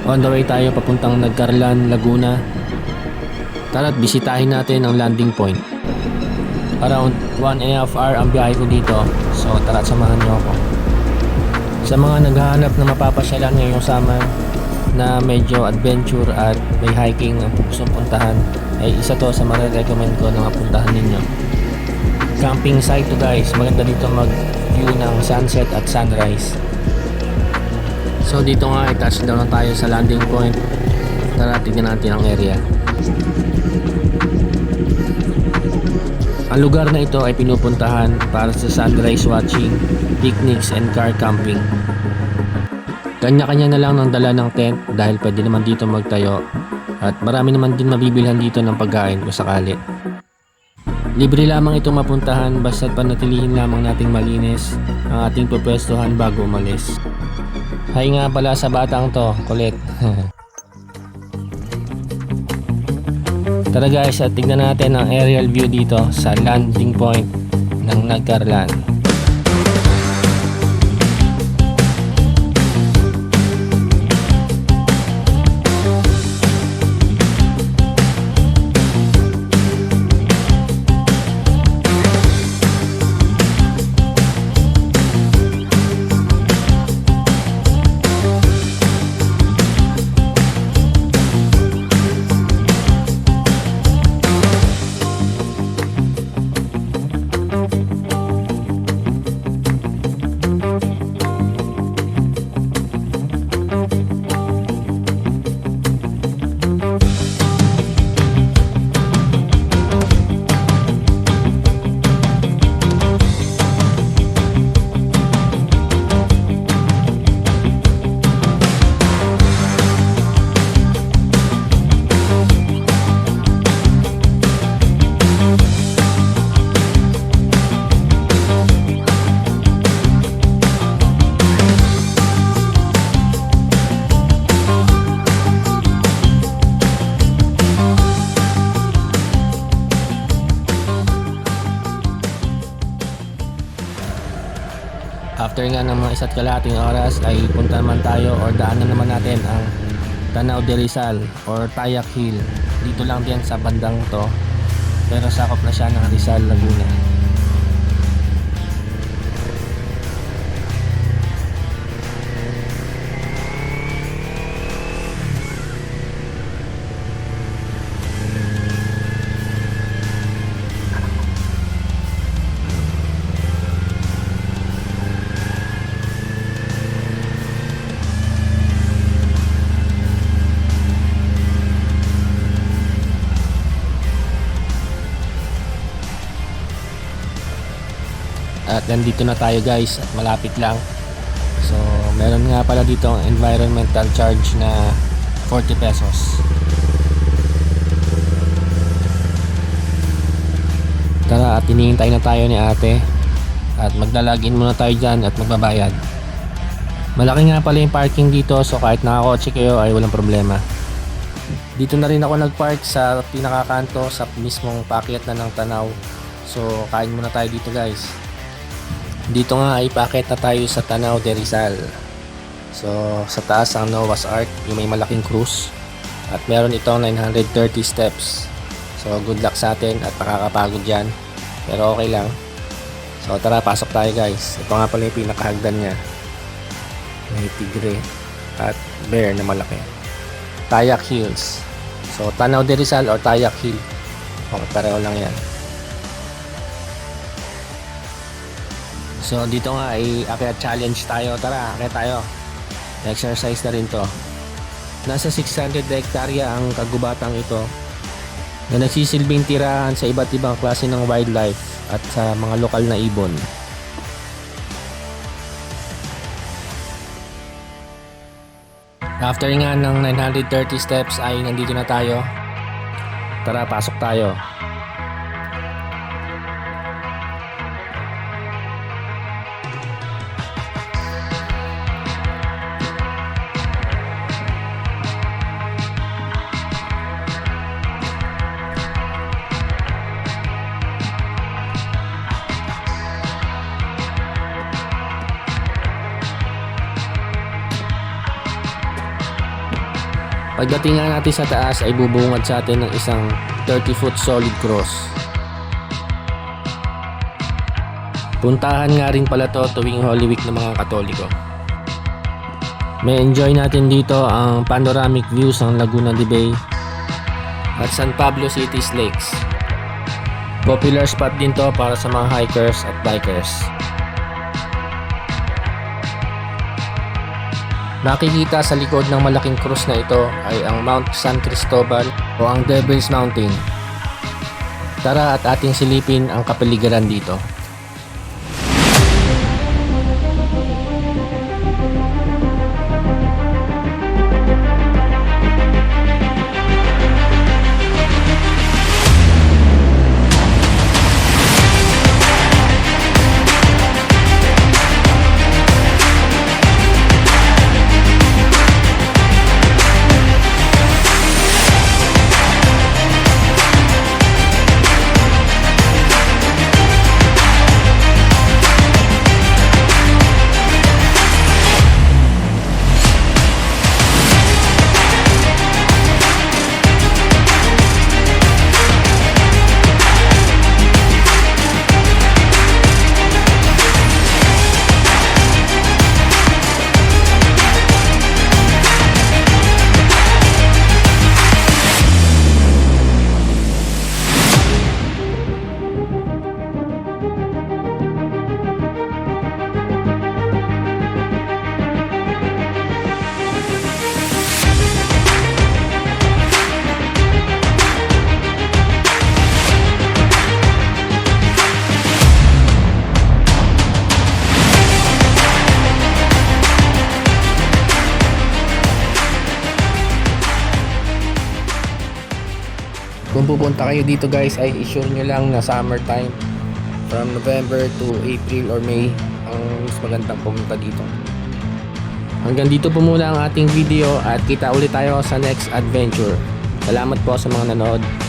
On the way tayo papuntang Nagcarlan, Laguna. Tara't bisitahin natin ang landing point. Around 1.5 hour ang biyahe ko dito. So tara't samahan niyo ako. Sa mga naghahanap na mapapasyalan ngayong summer na medyo adventure at may hiking ang gustong puntahan, ay isa to sa marirecommend ko na mapuntahan ninyo. Camping site to guys. Maganda dito mag view ng sunset at sunrise. So dito nga ay touchdown na tayo sa landing point. Tara, tignan natin ang area. Ang lugar na ito ay pinupuntahan para sa sunrise watching, picnics and car camping. Kanya-kanya na lang ng dala ng tent dahil pwede naman dito magtayo at marami naman din mabibilhan dito ng pagkain kung sakali. Libre lamang itong mapuntahan basta't panatilihin lamang nating malinis ang ating pupwestuhan bago umalis. Hay nga pala sa batang to, kulit. Tara guys, at tignan natin ang aerial view dito sa landing point ng Nagcarlan. After nga ng mga 1.5 oras ay punta naman tayo or daanan naman natin ang Tanaw de Rizal or Tayak Hill. Dito lang din sa bandang to, pero sakop na siya ng Rizal, Laguna. At nandito na tayo guys, at malapit lang. So meron nga pala dito ang environmental charge na 40 pesos. Tara, at hinihintay na tayo ni ate at maglalagin muna tayo dyan at magbabayad. Malaki nga pala yung parking dito, so kahit nakakotse kayo ay walang problema. Dito na rin ako nagpark sa pinakakanto sa mismong paakyat na ng Tanaw. So kain muna tayo dito guys. Dito nga ay paakyat na tayo sa Tanaw de Rizal. So sa taas ang Noah's Ark, yung may malaking cruise. At meron itong 930 steps. So good luck sa atin at nakakapagod yan, pero okay lang. So tara, pasok tayo guys. Ito nga pala yung pinakahagdan niya. May tigre at bear na malaki. Tayak Hills. So Tanaw de Rizal or Tayak Hill, okay, pareho lang yan. So dito nga ay akyat challenge tayo. Tara, akyat tayo. Exercise na rin to. Nasa 600 hektarya ang kagubatang ito na nagsisilbing tirahan sa iba't ibang klase ng wildlife at sa mga lokal na ibon. After nga ng 930 steps ay nandito na tayo. Tara, pasok tayo. Pagdating nga natin sa taas ay bubungad sa atin ng isang 30-foot solid cross. Puntahan nga rin pala to tuwing Holy Week ng mga Katoliko. May enjoy natin dito ang panoramic views ng Laguna de Bay at San Pablo City's lakes. Popular spot din to para sa mga hikers at bikers. Makikita sa likod ng malaking krus na ito ay ang Mount San Cristobal o ang Devil's Mountain. Tara at ating silipin ang kapaligiran dito. Kung pupunta kayo dito guys ay i-sure nyo lang na summertime from November to April or May ang mas magandang pumunta dito. Hanggang dito po muna ang ating video at kita ulit tayo sa next adventure. Salamat po sa mga nanood.